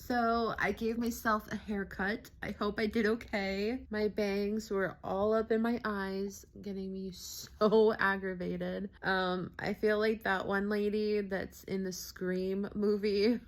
So I gave myself a haircut. I hope I did okay. My bangs were all up in my eyes, getting me so aggravated. I feel like that one lady that's in the Scream movie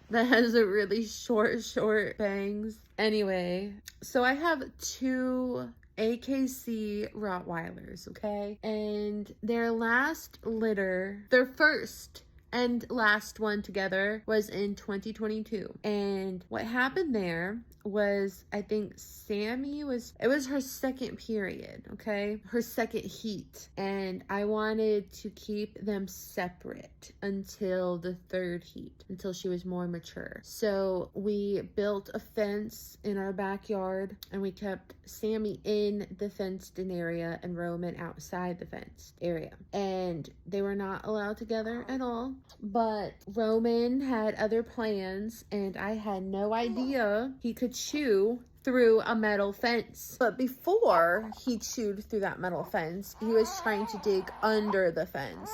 that has a really short bangs. Anyway, so I have two AKC Rottweilers, okay? And their last litter, their first and last one together, was in 2022. And what happened there was, I think Sammy it was her second period, okay? Her second heat. And I wanted to keep them separate until the third heat, until she was more mature. So we built a fence in our backyard and we kept Sammy in the fenced-in area and Roman outside the fenced area. And they were not allowed together at all. But Roman had other plans and I had no idea he could chew through a metal fence. But before he chewed through that metal fence, he was trying to dig under the fence.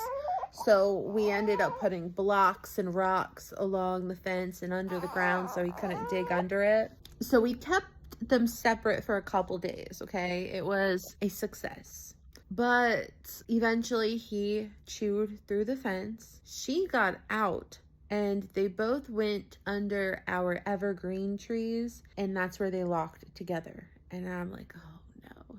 So we ended up putting blocks and rocks along the fence and under the ground so he couldn't dig under it. So we kept them separate for a couple days, okay? It was a success. But eventually he chewed through the fence. She got out and they both went under our evergreen trees, and that's where they locked together. And I'm like, oh no.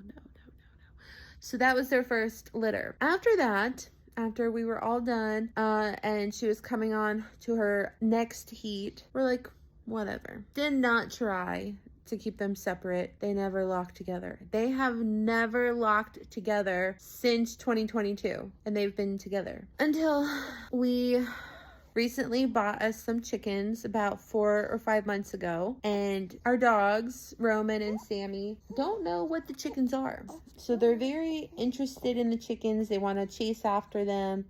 So that was their first litter. After that, after we were all done, and she was coming on to her next heat, we're like, whatever. Did not try to keep them separate. They never locked together. They have never locked together since 2022, and they've been together until we recently bought us some chickens about 4 or 5 months ago, and our dogs, Roman and Sammy, don't know what the chickens are. So they're very interested in the chickens. They want to chase after them.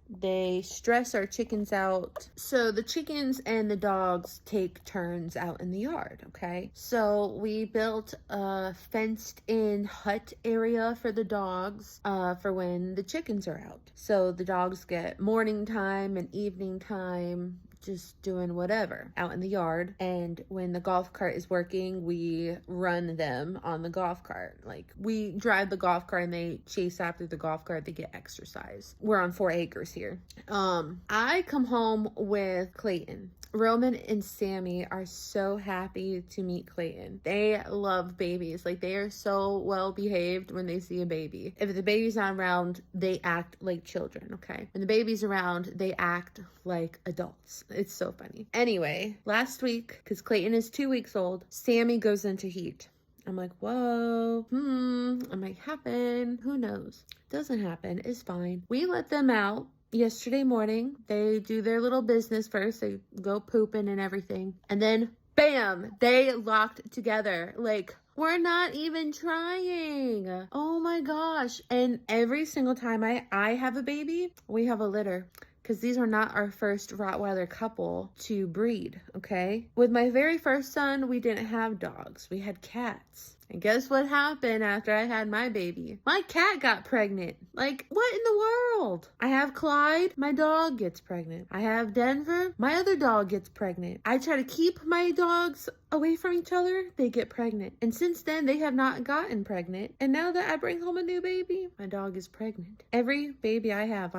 They stress our chickens out. So the chickens and the dogs take turns out in the yard, okay? So we built a fenced-in hut area for the dogs for when the chickens are out. So the dogs get morning time and evening time, just doing whatever out in the yard. And when the golf cart is working, we run them on the golf cart. Like, we drive the golf cart and they chase after the golf cart. They get exercise. We're on 4 acres here. I come home with Clayton. Roman and Sammy are so happy to meet Clayton. They love babies. Like, they are so well behaved when they see a baby. If the baby's not around, they act like children, okay? When the baby's around, they act like adults. It's so funny. Anyway, last week, because Clayton is 2 weeks old, Sammy goes into heat. I'm like, whoa, it might happen. Who knows? Doesn't happen. It's fine. We let them out yesterday morning. They do their little business first. They go pooping and everything. And then, bam, they locked together. Like, we're not even trying. Oh my gosh. And every single time I have a baby, we have a litter. Because these are not our first Rottweiler couple to breed, okay? With my very first son, we didn't have dogs. We had cats. And guess what happened after I had my baby? My cat got pregnant. Like, what in the world? I have Clyde, my dog gets pregnant. I have Denver, my other dog gets pregnant. I try to keep my dogs away from each other, they get pregnant. And since then, they have not gotten pregnant. And now that I bring home a new baby, my dog is pregnant. Every baby I have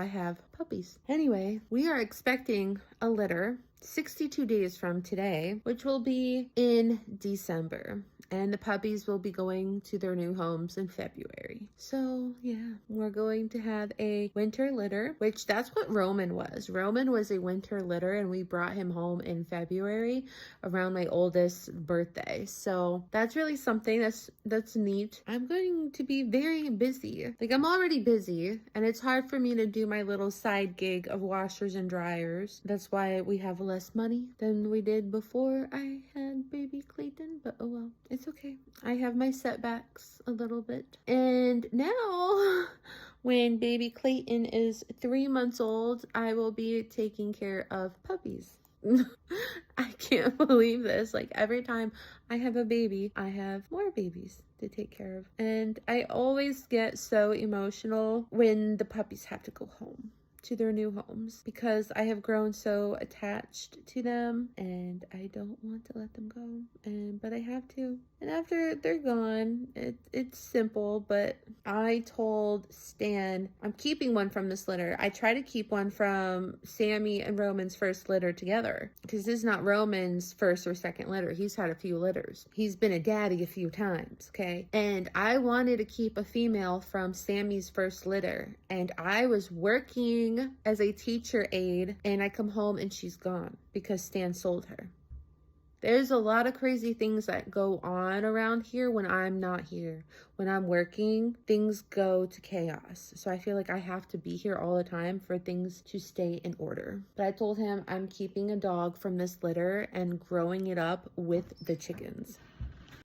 puppies. Anyway, we are expecting a litter 62 days from today, which will be in December. And the puppies will be going to their new homes in February. So yeah, we're going to have a winter litter, which that's what Roman was. Roman was a winter litter, and we brought him home in February around my oldest birthday. So that's really something that's neat. I'm going to be very busy. Like, I'm already busy, and it's hard for me to do my little side gig of washers and dryers. That's why we have less money than we did before I had baby Clayton, but oh well. It's okay. I have my setbacks a little bit. And now, when baby Clayton is 3 months old, I will be taking care of puppies. I can't believe this. Like, every time I have a baby, I have more babies to take care of. And I always get so emotional when the puppies have to go home to their new homes because I have grown so attached to them and I don't want to let them go. But I have to. And after they're gone, it's simple, but I told Stan I'm keeping one from this litter. I try to keep one from Sammy and Roman's first litter together because this is not Roman's first or second litter. He's had a few litters. He's been a daddy a few times, okay? And I wanted to keep a female from Sammy's first litter, and I was working as a teacher aide, and I come home and she's gone because Stan sold her. There's a lot of crazy things that go on around here when I'm not here. When I'm working, things go to chaos. So I feel like I have to be here all the time for things to stay in order. But I told him I'm keeping a dog from this litter and growing it up with the chickens.